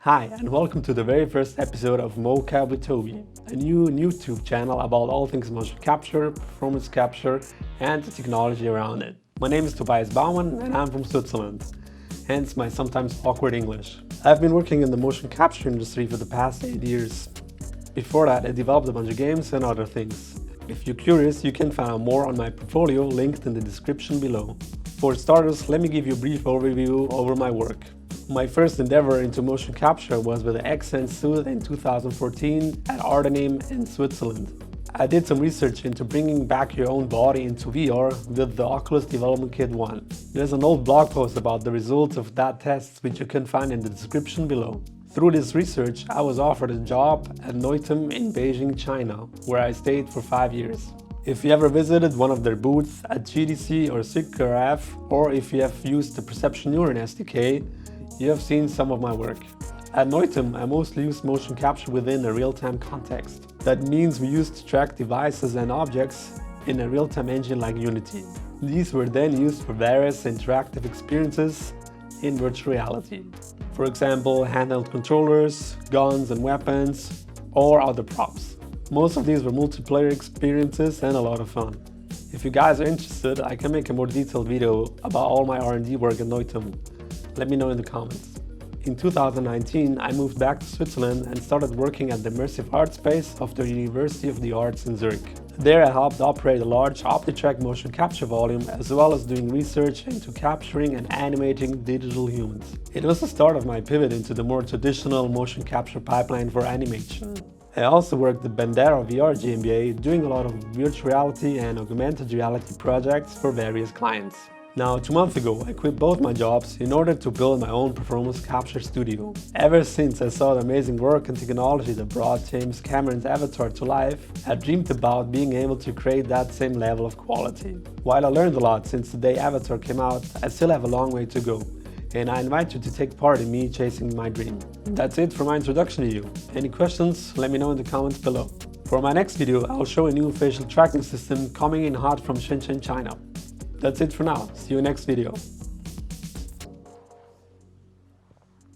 Hi, and welcome to the very first episode of Mocap with Tobi, a new YouTube channel about all things motion capture, performance capture, and the technology around it. My name is Tobias Baumann and I'm from Switzerland, hence my sometimes awkward English. I've been working in the motion capture industry for the past 8 years. Before that, I developed a bunch of games and other things. If you're curious, you can find out more on my portfolio linked in the description below. For starters, let me give you a brief overview over my work. My first endeavor into motion capture was with the Accent suit in 2014 at Ardenim in Switzerland. I did some research into bringing back your own body into VR with the Oculus Development Kit 1. There's an old blog post about the results of that test which you can find in the description below. Through this research, I was offered a job at Neutem in Beijing, China, where I stayed for 5 years. If you ever visited one of their booths at GDC or SIGGRAPH, or if you have used the Perception Neuron SDK, you have seen some of my work. At Neutem, I mostly used motion capture within a real-time context. That means we used to track devices and objects in a real-time engine like Unity. These were then used for various interactive experiences in virtual reality. For example, handheld controllers, guns and weapons, or other props. Most of these were multiplayer experiences and a lot of fun. If you guys are interested, I can make a more detailed video about all my R&D work at Neutem. Let me know in the comments. In 2019, I moved back to Switzerland and started working at the Immersive Art Space of the University of the Arts in Zurich. There I helped operate a large OptiTrack motion capture volume as well as doing research into capturing and animating digital humans. It was the start of my pivot into the more traditional motion capture pipeline for animation. I also worked at Bandera VR GmbH doing a lot of virtual reality and augmented reality projects for various clients. Now, 2 months ago, I quit both my jobs in order to build my own performance capture studio. Ever since I saw the amazing work and technology that brought James Cameron's Avatar to life, I dreamed about being able to create that same level of quality. While I learned a lot since the day Avatar came out, I still have a long way to go, and I invite you to take part in me chasing my dream. That's it for my introduction to you. Any questions? Let me know in the comments below. For my next video, I'll show a new facial tracking system coming in hot from Shenzhen, China. That's it for now. See you next video.